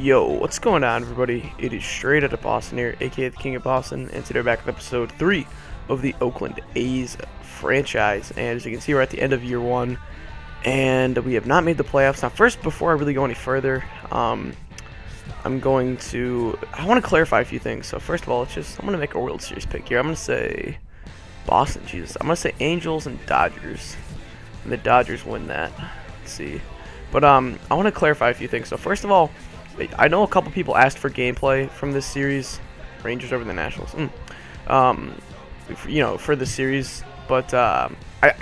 Yo, what's going on, everybody? It is Straight Outta Boston here, aka the King of Boston, and today we're back with episode 3 of the Oakland A's franchise. And as you can see, we're at the end of year 1, and we have not made the playoffs. Now, first, before I really go any further, I want to clarify a few things. So first of all, I'm going to make a World Series pick here. I'm going to say Boston, Jesus. I'm going to say Angels and Dodgers, and the Dodgers win that. Let's see. But I want to clarify a few things. So first of all, I know a couple people asked for gameplay from this series, Rangers over the Nationals, for the series, but I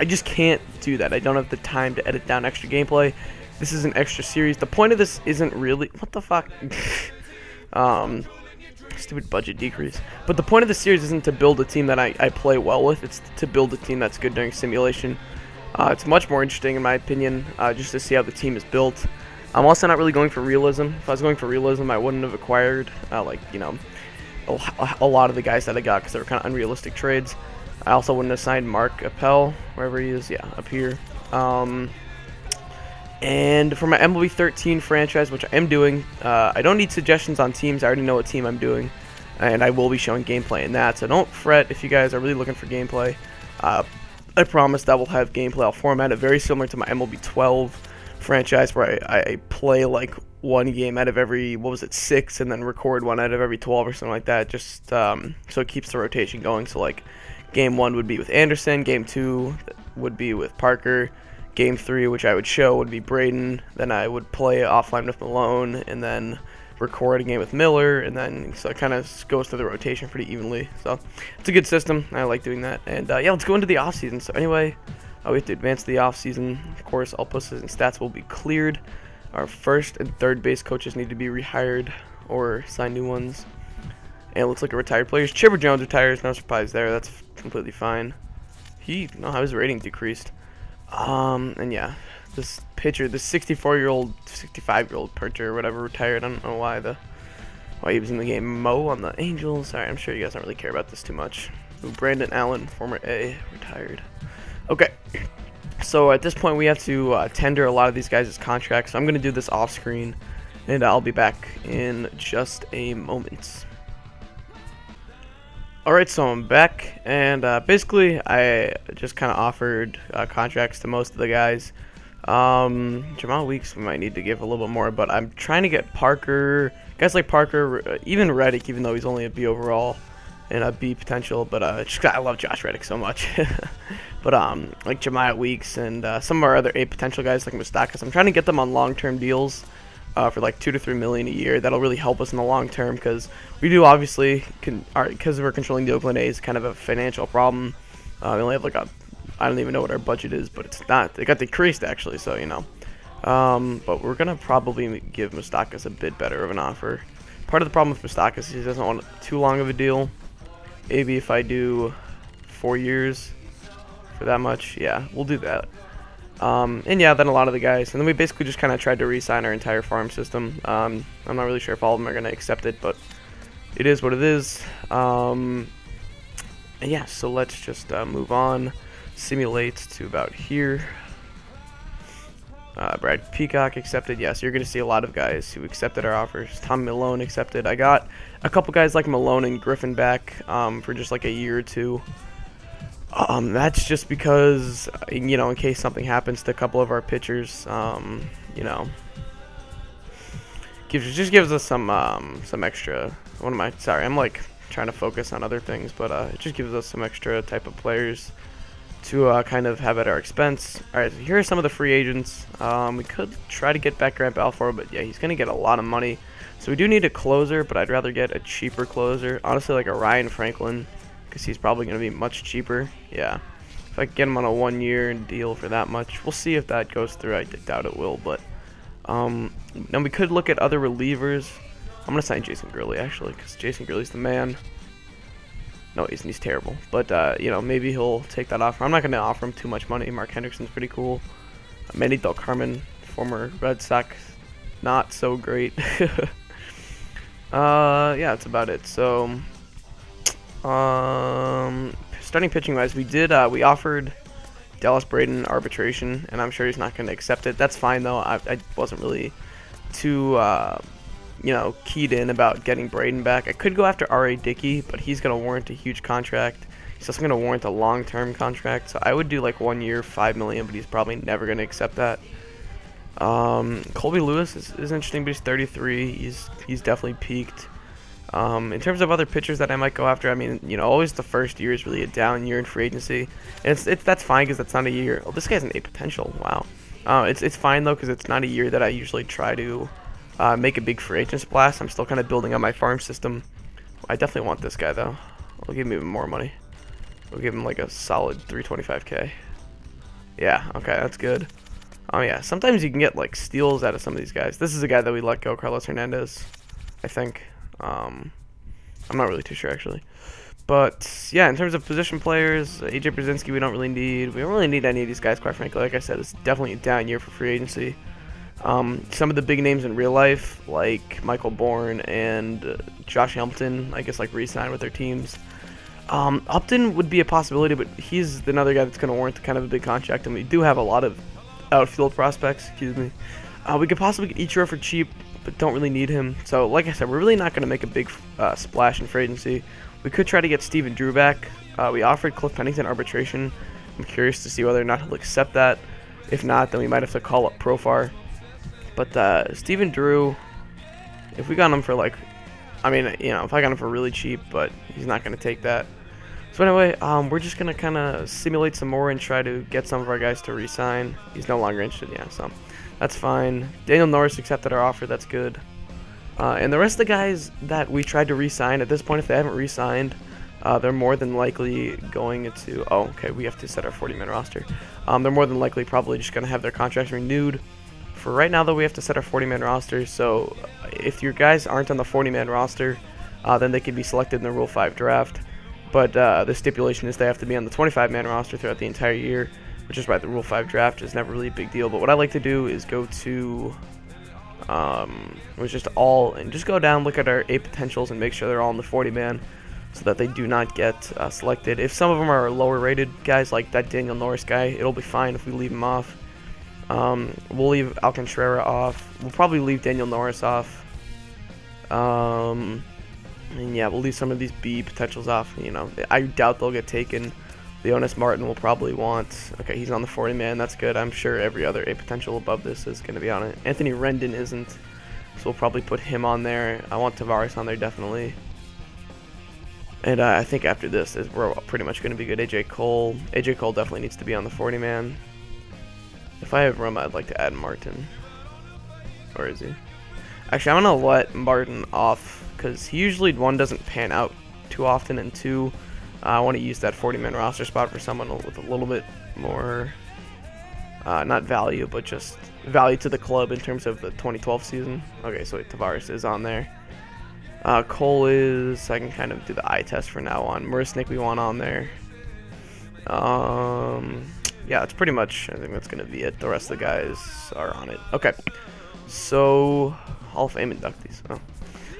just can't do that. I don't have the time to edit down extra gameplay. This is an extra series. The point of this isn't really, what the fuck, stupid budget decrease. But the point of the series isn't to build a team that I play well with. It's to build a team that's good during simulation. It's much more interesting, in my opinion, just to see how the team is built. I'm also not really going for realism. If I was going for realism, I wouldn't have acquired, a lot of the guys that I got because they were kind of unrealistic trades. I also wouldn't have signed Mark Appel, wherever he is, yeah, up here. And for my MLB 13 franchise, which I am doing, I don't need suggestions on teams. I already know what team I'm doing, and I will be showing gameplay in that. So don't fret if you guys are really looking for gameplay. I promise that we'll have gameplay. I'll format it very similar to my MLB 12 franchise, where I play like one game out of every, 6, and then record one out of every 12 or something like that, just so it keeps the rotation going. So like game 1 would be with Anderson, game 2 would be with Parker, game 3, which I would show, would be Braden, then I would play offline with Malone, and then record a game with Miller, and then so it kind of goes through the rotation pretty evenly. So it's a good system. I like doing that. And yeah, let's go into the off season. So anyway, we have to advance the offseason. Of course, all positions and stats will be cleared. Our first and third base coaches need to be rehired or sign new ones. And it looks like a retired players. Chipper Jones retires. No surprise there. That's completely fine. His rating decreased. And yeah, this pitcher, this 65-year-old pitcher or whatever, retired. I don't know why he was in the game. Mo on the Angels. Sorry, I'm sure you guys don't really care about this too much. Ooh, Brandon Allen, former A, retired. Okay, so at this point we have to tender a lot of these guys' contracts. So I'm going to do this off screen, and I'll be back in just a moment. Alright, so I'm back, and basically I just kind of offered contracts to most of the guys. Jamal Weeks we might need to give a little bit more, but I'm trying to get Parker, guys like Parker, even Reddick, even though he's only a B overall and a B potential, but I love Josh Reddick so much. But like Jemiah Weeks and some of our other A potential guys like Mustakas, I'm trying to get them on long-term deals for like $2 to $3 million a year. That'll really help us in the long term, because we do obviously, because we're controlling the Oakland A's, kind of a financial problem. We only have like I don't even know what our budget is, but it's not. It got decreased actually, so you know. But we're gonna probably give Mustakas a bit better of an offer. Part of the problem with Mustakas is he doesn't want too long of a deal. Maybe if I do 4 years for that much, yeah, we'll do that. And yeah, then a lot of the guys, and then we basically just kind of tried to re-sign our entire farm system. I'm not really sure if all of them are going to accept it, but it is what it is. And yeah, so let's just move on. Simulate to about here. Brad Peacock accepted. Yes, you're going to see a lot of guys who accepted our offers. Tom Malone accepted. I got a couple guys like Malone and Griffin back for just like a year or two. That's just because, you know, in case something happens to a couple of our pitchers, you know, just gives us some extra. Sorry, I'm like trying to focus on other things, but it just gives us some extra type of players to kind of have at our expense. Alright, so here are some of the free agents. We could try to get back Grant Balfour, but yeah, he's going to get a lot of money. So we do need a closer, but I'd rather get a cheaper closer. Honestly, like a Ryan Franklin, because he's probably going to be much cheaper. Yeah, if I can get him on a 1-year deal for that much. We'll see if that goes through. I doubt it will, but now we could look at other relievers. I'm going to sign Jason Gurley, actually, because Jason Gurley's the man. No, he's terrible, but you know, maybe he'll take that offer. I'm not going to offer him too much money. Mark Hendrickson's pretty cool. Manny Del Carmen, former Red Sox, not so great. Yeah, that's about it. So starting pitching wise, we offered Dallas Braden arbitration, and I'm sure he's not going to accept it. That's fine though. I wasn't really too you know, keyed in about getting Braden back. I could go after R.A. Dickey, but he's going to warrant a huge contract. He's also going to warrant a long-term contract, so I would do like 1 year, $5 million, but he's probably never going to accept that. Colby Lewis is interesting, but he's 33. He's definitely peaked. In terms of other pitchers that I might go after, I mean, you know, always the first year is really a down year in free agency, and that's fine because that's not a year. Oh, this guy's an A potential. Wow. It's fine though because it's not a year that I usually try to make a big free agent splash. I'm still kind of building up my farm system. I definitely want this guy though. I'll give him even more money. We'll give him like a solid 325k. Yeah. Okay, that's good. Oh yeah. Sometimes you can get like steals out of some of these guys. This is a guy that we let go, Carlos Hernandez, I think. I'm not really too sure actually, but yeah, in terms of position players, AJ Brzezinski we don't really need. We don't really need any of these guys, quite frankly. Like I said, it's definitely a down year for free agency. Some of the big names in real life, like Michael Bourne and Josh Hamilton, I guess like re-sign with their teams. Upton would be a possibility, but he's another guy that's going to warrant kind of a big contract, and we do have a lot of outfield prospects. Excuse me. We could possibly get Ichiro for cheap, but don't really need him. So, like I said, we're really not going to make a big splash in free agency. We could try to get Steven Drew back. We offered Cliff Pennington arbitration. I'm curious to see whether or not he'll accept that. If not, then we might have to call up Profar. But Steven Drew, if we got him for like, I mean, you know, if I got him for really cheap, but he's not going to take that. So anyway, we're just going to kind of simulate some more and try to get some of our guys to re-sign. He's no longer interested, yeah, so that's fine. Daniel Norris accepted our offer, that's good. And the rest of the guys that we tried to re-sign, at this point, if they haven't re-signed, they're more than likely going to, oh, okay, we have to set our 40-man roster. They're more than likely probably just going to have their contracts renewed. For right now, though, we have to set our 40-man roster, so if your guys aren't on the 40-man roster, then they can be selected in the Rule 5 draft. But the stipulation is they have to be on the 25-man roster throughout the entire year, which is why the Rule 5 draft is never really a big deal. But what I like to do is go to, just go down, look at our A potentials, and make sure they're all in the 40-man, so that they do not get selected. If some of them are lower-rated guys, like that Daniel Norris guy, it'll be fine if we leave him off. We'll leave Alcantara off. We'll probably leave Daniel Norris off. And yeah, we'll leave some of these B potentials off. You know, I doubt they'll get taken. Leonis Martin will probably want. Okay, he's on the 40-man. That's good. I'm sure every other A potential above this is going to be on it. Anthony Rendon isn't, so we'll probably put him on there. I want Tavares on there definitely. And I think after this, we're pretty much going to be good. AJ Cole definitely needs to be on the 40-man. If I have room, I'd like to add Martin. Or is he? Actually, I'm going to let Martin off, because he usually, one, doesn't pan out too often, and two, I want to use that 40-man roster spot for someone with a little bit more, not value, but just value to the club in terms of the 2012 season. Okay, so wait, Tavares is on there. Cole is, I can kind of do the eye test for now on. Marisnik we want on there. Yeah, it's pretty much, I think that's going to be it. The rest of the guys are on it. Okay, so Hall of Fame inductees. Oh,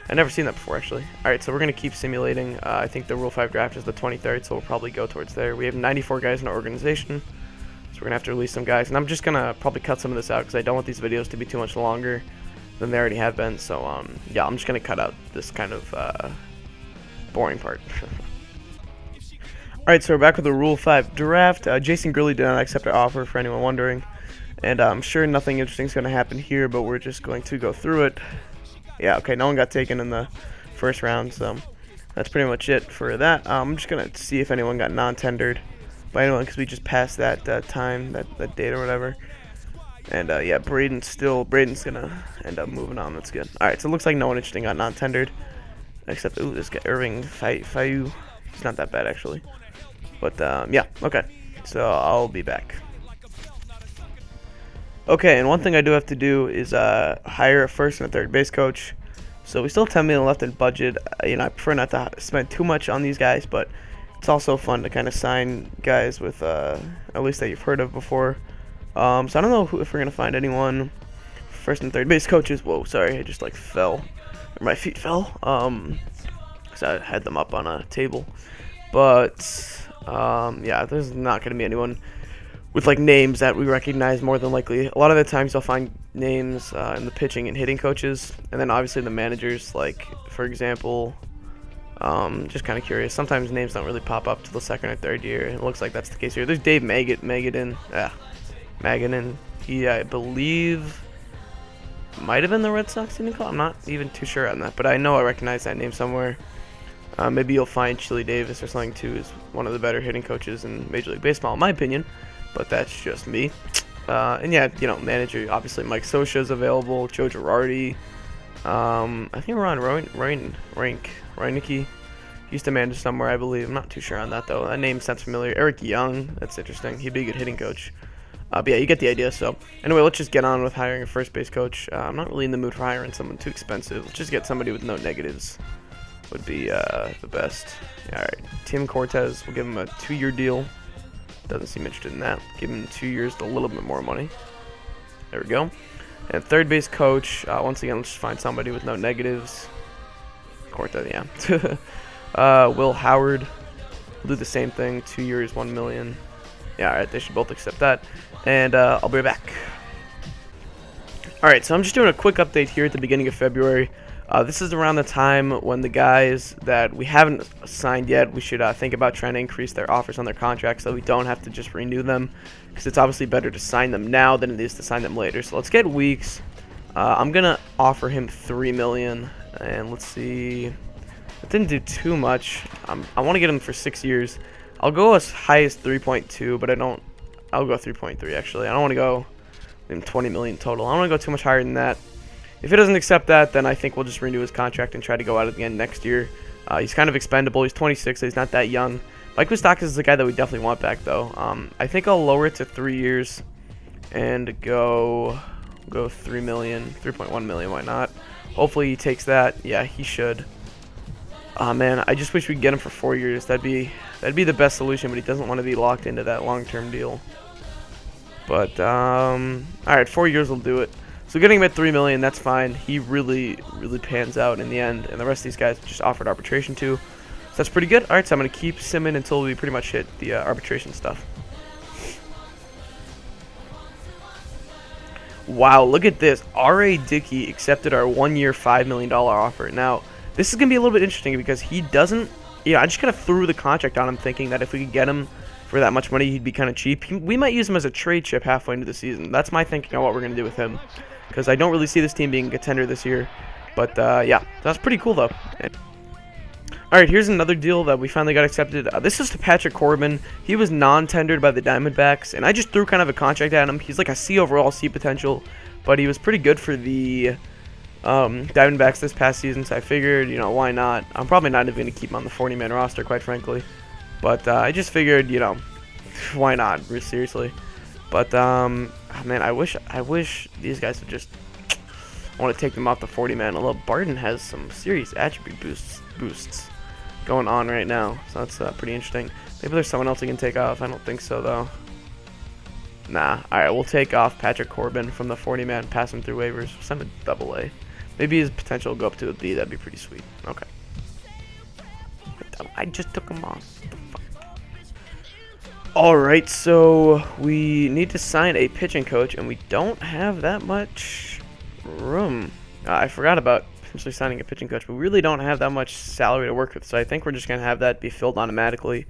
I've never seen that before, actually. Alright, so we're going to keep simulating. I think the Rule 5 draft is the 23rd, so we'll probably go towards there. We have 94 guys in our organization, so we're going to have to release some guys. And I'm just going to probably cut some of this out because I don't want these videos to be too much longer than they already have been. So, yeah, I'm just going to cut out this kind of boring part. Alright, so we're back with the Rule 5 draft. Jason Gurley did not accept our offer, for anyone wondering. And I'm sure nothing interesting is going to happen here, but we're just going to go through it. Yeah, okay, no one got taken in the first round, so that's pretty much it for that. I'm just going to see if anyone got non-tendered by anyone, because we just passed that time, that date or whatever. And yeah, Braden's going to end up moving on. That's good. Alright, so it looks like no one interesting got non-tendered, except, ooh, this guy, Irving Fayu. He's not that bad, actually. But, yeah, okay. So, I'll be back. Okay, and one thing I do have to do is hire a first and a third base coach. So, we still have $10 million left in budget. You know, I prefer not to spend too much on these guys, but it's also fun to kind of sign guys with, at least that you've heard of before. So, I don't know if we're going to find anyone. First and third base coaches. Whoa, sorry, I just, like, fell. Or my feet fell. Because I had them up on a table. But... yeah, there's not going to be anyone. with like names that we recognize more than likely. A lot of the times you'll find names in the pitching and hitting coaches, and then obviously the managers. Like for example, just kind of curious. Sometimes names don't really pop up till the second or third year. It looks like that's the case here. There's Dave Magadan. He, I believe, might have been the Red Sox hitting coach. I'm not even too sure on that, but I know I recognize that name somewhere. Maybe you'll find Chili Davis or something too is one of the better hitting coaches in Major League Baseball, in my opinion. But that's just me. And yeah, you know, manager, obviously Mike Scioscia is available, Joe Girardi. I think Ron Reineke. He used to manage somewhere, I believe. I'm not too sure on that, though. That name sounds familiar. Eric Young, that's interesting. He'd be a good hitting coach. But yeah, you get the idea. So anyway, let's just get on with hiring a first base coach. I'm not really in the mood for hiring someone too expensive. Let's just get somebody with no negatives. Would be the best. Yeah, all right, Tim Cortez. We'll give him a 2-year deal. Doesn't seem interested in that. Give him 2 years, a little bit more money. There we go. And third base coach. Once again, let's just find somebody with no negatives. Cortez, yeah. Will Howard. We'll do the same thing. 2 years, $1 million. Yeah, all right. They should both accept that. And I'll be right back. All right, so I'm just doing a quick update here at the beginning of February. This is around the time when the guys that we haven't signed yet, we should think about trying to increase their offers on their contracts so we don't have to just renew them, because it's obviously better to sign them now than it is to sign them later. So let's get Weeks. I'm going to offer him $3 million, and let's see. It didn't do too much. I want to get him for 6 years. I'll go as high as 3.2, but I'll go 3.3 actually. I don't want to go $20 million total. I don't want to go too much higher than that. If he doesn't accept that, then I think we'll just renew his contract and try to go out again next year. He's kind of expendable. He's 26, so he's not that young. Mike Moustakas is the guy that we definitely want back, though. I think I'll lower it to 3 years and go 3 million, 3.1 million. Why not? Hopefully he takes that. Yeah, he should. Man, I just wish we could get him for 4 years. That'd be the best solution, but he doesn't want to be locked into that long-term deal. But all right, 4 years will do it. So getting him at $3 million, that's fine. He really pans out in the end, and the rest of these guys just offered arbitration too. So that's pretty good. All right, so I'm gonna keep Simmon until we pretty much hit the arbitration stuff. Wow, look at this. R.A. Dickey accepted our 1-year, $5 million offer. Now, this is gonna be a little bit interesting because he doesn't. I just kind of threw the contract on him, thinking that if we could get him for that much money, he'd be kind of cheap. We might use him as a trade chip halfway into the season. That's my thinking on what we're gonna do with him, because I don't really see this team being a contender this year. But yeah, that's pretty cool though. Alright, here's another deal that we finally got accepted. This is to Patrick Corbin. He was non-tendered by the Diamondbacks, and I just threw kind of a contract at him. He's like a C overall, C potential, but he was pretty good for the Diamondbacks this past season, so I figured, you know, why not? I'm probably not even going to keep him on the 40-man roster, quite frankly. But I just figured, you know, why not? Seriously. But man, I wish these guys would just. I want to take them off the 40-man. Although Barton has some serious attribute boosts going on right now, so that's pretty interesting. Maybe there's someone else we can take off. I don't think so though. Nah. All right, we'll take off Patrick Corbin from the 40-man. Pass him through waivers. Send him to AA. Maybe his potential will go up to a B. That'd be pretty sweet. Okay. I just took him off. Alright, so we need to sign a pitching coach, and we don't have that much room. I forgot about potentially signing a pitching coach, but we really don't have that much salary to work with, so I think we're just going to have that be filled automatically.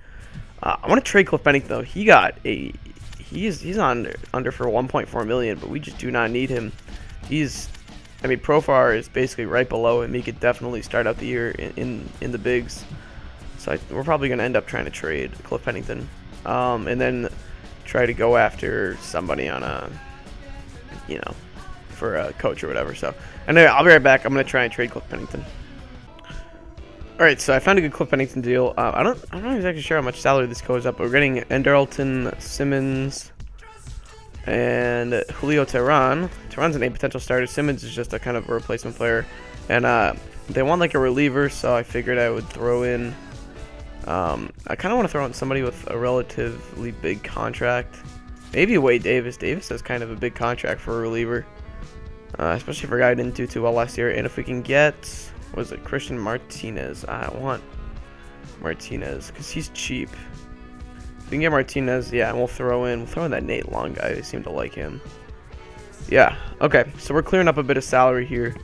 I want to trade Cliff Pennington, though. He's under for 1.4 million, but we just do not need him. I mean, Profar is basically right below him. He could definitely start out the year in the bigs. So we're probably going to end up trying to trade Cliff Pennington. And then try to go after somebody on a, you know, for a coach or whatever. So anyway, I'll be right back. I'm going to try and trade Cliff Pennington. Alright, so I found a good Cliff Pennington deal. I'm not exactly sure how much salary this goes up, but we're getting Enderlton, Simmons, and Julio Teheran. Teheran's an A potential starter. Simmons is just a kind of a replacement player. And they want like a reliever, so I figured I would throw in. I kind of want to throw in somebody with a relatively big contract. Maybe Wade Davis. Davis has kind of a big contract for a reliever. Especially for a guy who didn't do too well last year. And if we can get, what is it, Christian Martinez. I want Martinez because he's cheap. We can get Martinez, yeah, and we'll throw in that Nate Long guy. They seem to like him. Yeah, okay, so we're clearing up a bit of salary here,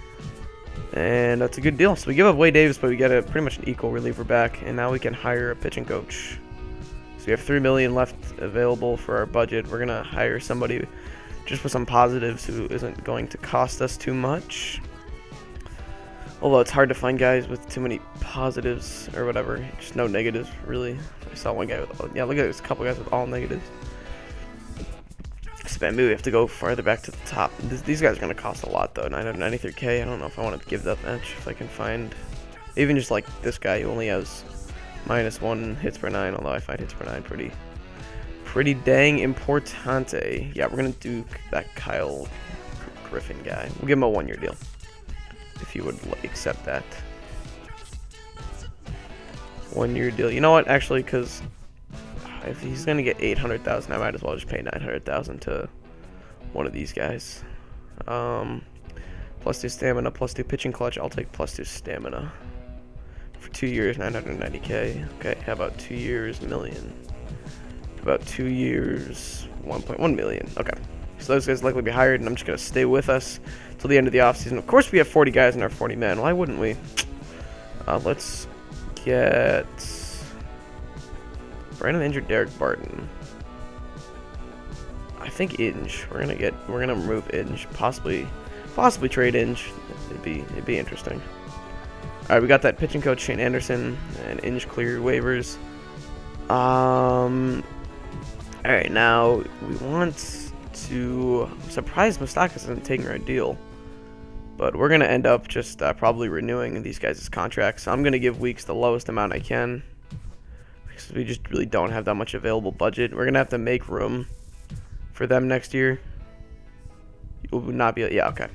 and that's a good deal. So we give up Wade Davis, but we get a pretty much an equal reliever back, and now we can hire a pitching coach. So we have $3 million left available for our budget. We're gonna hire somebody just with some positives who isn't going to cost us too much. Although it's hard to find guys with too many positives or whatever, just no negatives really. I saw one guy with, yeah, look at this, a couple guys with all negatives. So maybe we have to go farther back to the top. These guys are going to cost a lot though, 993k. I don't know if I want to give that much, if I can find, even just like this guy who only has -1 hits per 9, although I find hits per 9 pretty dang importante. Yeah, we're going to do that Kyle Griffin guy. We'll give him a 1-year deal, if you would accept that. 1-year deal. You know what, actually, because if he's gonna get 800,000, I might as well just pay 900,000 to one of these guys. +2 stamina, +2 pitching clutch. I'll take +2 stamina for 2 years, 990k. Okay, how about 2 years, million? About 2 years, 1.1 million. Okay, so those guys likely be hired, and I'm just gonna stay with us till the end of the offseason. Of course, we have 40 guys in our 40 men. Why wouldn't we? Let's get Brandon Injured, Derek Barton. I think Inge. We're gonna remove Inge. Possibly trade Inge. It'd be interesting. All right, we got that pitching coach Shane Anderson and Inge cleared waivers. All right, now we want to. I'm surprised Moustakas isn't taking our deal, but we're gonna end up just probably renewing these guys' contracts. So I'm gonna give Weeks the lowest amount I can, because we just really don't have that much available budget. We're gonna have to make room for them next year. It would not be, yeah, okay.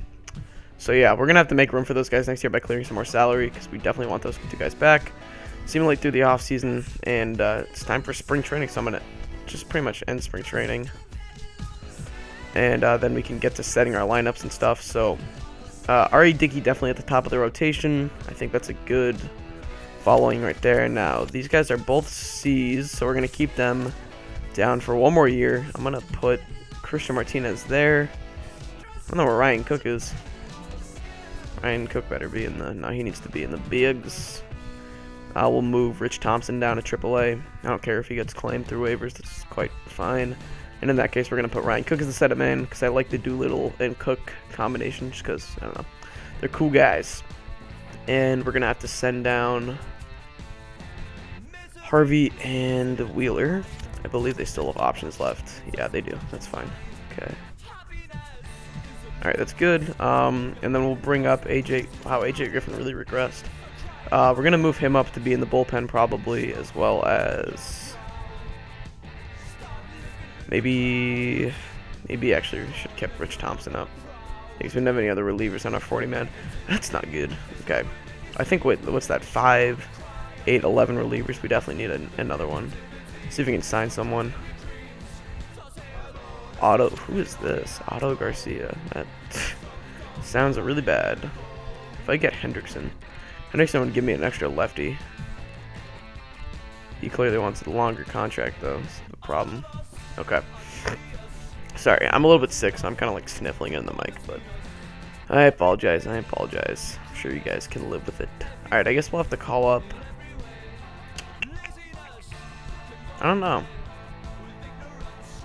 So yeah, we're gonna have to make room for those guys next year by clearing some more salary, because we definitely want those 2 guys back. Seemingly through the off season, and it's time for spring training. So I'm gonna just pretty much end spring training, and then we can get to setting our lineups and stuff. So R.A. Dickey definitely at the top of the rotation. I think that's a good following right there. Now these guys are both C's, so we're gonna keep them down for 1 more year. I'm gonna put Christian Martinez there. I don't know where Ryan Cook is. Ryan Cook better be in the, no, he needs to be in the bigs. We'll move Rich Thompson down to AAA. I don't care if he gets claimed through waivers, that's quite fine. And in that case, we're going to put Ryan Cook as the setup man, because I like the Doolittle and Cook combination, just because, I don't know, they're cool guys. And we're going to have to send down Harvey and Wheeler. I believe they still have options left. Yeah, they do. That's fine. Okay. Alright, that's good. And then we'll bring up AJ. Wow, AJ Griffin really regressed. We're going to move him up to be in the bullpen probably, as well as maybe actually we should have kept Rich Thompson up, because we don't have any other relievers on our 40-man. That's not good. Okay. I think, what's that, 5, 8, 11 relievers? We definitely need another one. See if we can sign someone. Otto, who is this? Otto Garcia. That sounds really bad. If I get Hendrickson would give me an extra lefty. He clearly wants a longer contract though, that's the problem. Okay. Sorry, I'm a little bit sick, so I'm kind of like sniffling in the mic, but I apologize. I'm sure you guys can live with it. Alright, I guess we'll have to call up. I don't know.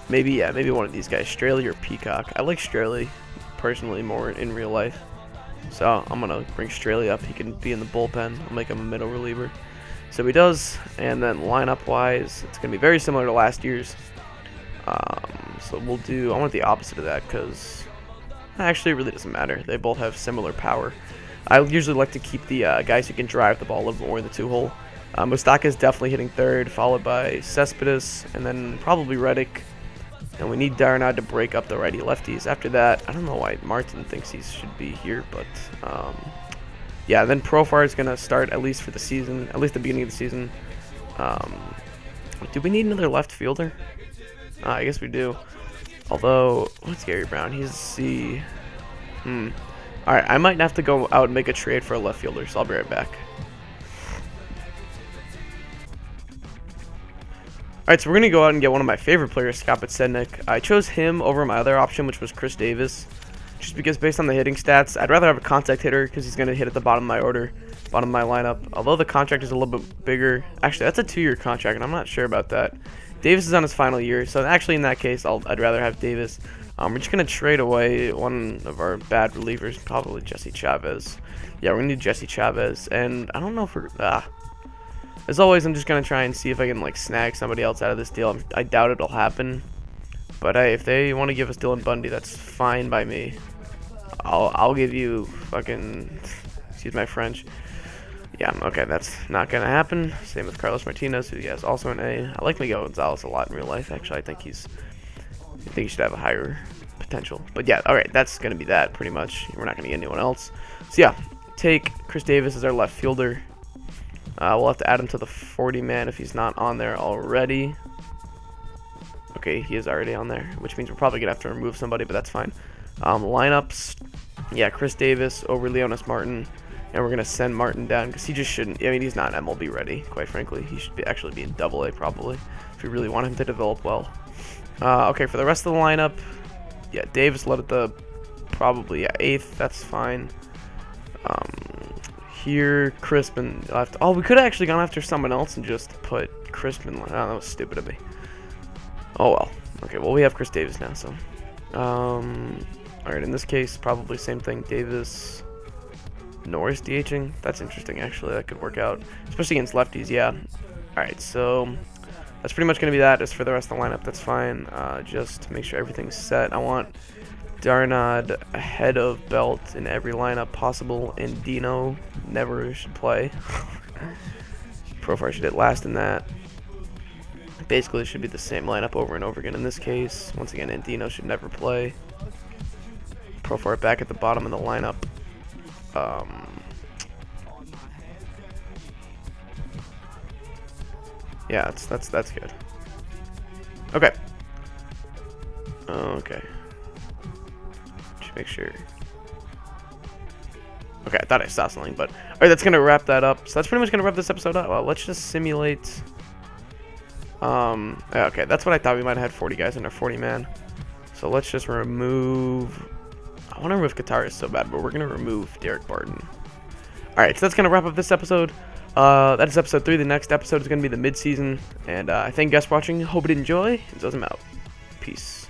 Maybe, yeah, maybe one of these guys, Straley or Peacock. I like Straley personally more in real life, so I'm gonna bring Straley up. He can be in the bullpen. I'll make him a middle reliever. So he does, and then lineup wise, it's gonna be very similar to last year's. So we'll do. I want the opposite of that, because actually it really doesn't matter. They both have similar power. I usually like to keep the guys who can drive the ball a little more in the 2-hole. Moustakas is definitely hitting third, followed by Cespedes, and then probably Reddick. And we need Darnod to break up the righty-lefties. After that, I don't know why Martin thinks he should be here, but yeah, then Profar is going to start at least for the season, at least the beginning of the season. Do we need another left fielder? I guess we do. Although, what's Gary Brown? He's C. Alright, I might have to go out and make a trade for a left fielder, so I'll be right back. Alright, so we're going to go out and get one of my favorite players, Scott Podsednik. I chose him over my other option, which was Chris Davis. Just because based on the hitting stats, I'd rather have a contact hitter because he's going to hit at the bottom of my order, bottom of my lineup. Although the contract is a little bit bigger. Actually, that's a 2-year contract, and I'm not sure about that. Davis is on his final year, so actually in that case, I'd rather have Davis. We're just going to trade away one of our bad relievers, probably Jesse Chavez. Yeah, we're going to do Jesse Chavez, and I don't know if we're... As always, I'm just going to try and see if I can, like, snag somebody else out of this deal. I doubt it'll happen. But, hey, if they want to give us Dylan Bundy, that's fine by me. I'll give you fucking... Excuse my French. Yeah, okay, that's not going to happen. Same with Carlos Martinez, who, yes, also an A. I like Miguel Gonzalez a lot in real life, actually. I think he should have a higher potential. But, yeah, alright, that's going to be that, pretty much. We're not going to get anyone else. So, yeah, take Chris Davis as our left fielder. We'll have to add him to the 40-man if he's not on there already. Okay, he is already on there, which means we're probably going to have to remove somebody, but that's fine. Lineups, yeah, Chris Davis over Leonis Martin, and we're going to send Martin down because he just shouldn't. I mean, he's not MLB ready, quite frankly. He should actually be in AA probably if we really want him to develop well. Okay, for the rest of the lineup, yeah, Davis led at the probably 8th. That's fine. Here, Crispin left. Oh, we could have actually gone after someone else and just put Crispin. Oh, that was stupid of me. Oh well. Okay, well we have Chris Davis now, so. Alright, in this case, probably same thing. Davis, Norris DHing. That's interesting, actually. That could work out, especially against lefties. Yeah. Alright, so that's pretty much gonna be that. As for the rest of the lineup, that's fine. Just to make sure everything's set. I want Darnod ahead of Belt in every lineup possible, and Dino never should play. Profar should hit last in that. Basically, it should be the same lineup over and over again in this case. Once again, Andino should never play. Profar back at the bottom of the lineup. Yeah, that's good. Okay. Okay. Just make sure. Okay, I thought I saw something, but alright, that's gonna wrap that up. So that's pretty much gonna wrap this episode up. Well, let's just simulate. Okay, that's what I thought. We might have had 40 guys in our 40-man. So let's just remove... I want to remove Qatar so bad, but we're going to remove Derek Barton. Alright, so that's going to wrap up this episode. That is episode 3. The next episode is going to be the mid-season. And I thank you guys for watching. Hope you did enjoy. And I'm out. Peace.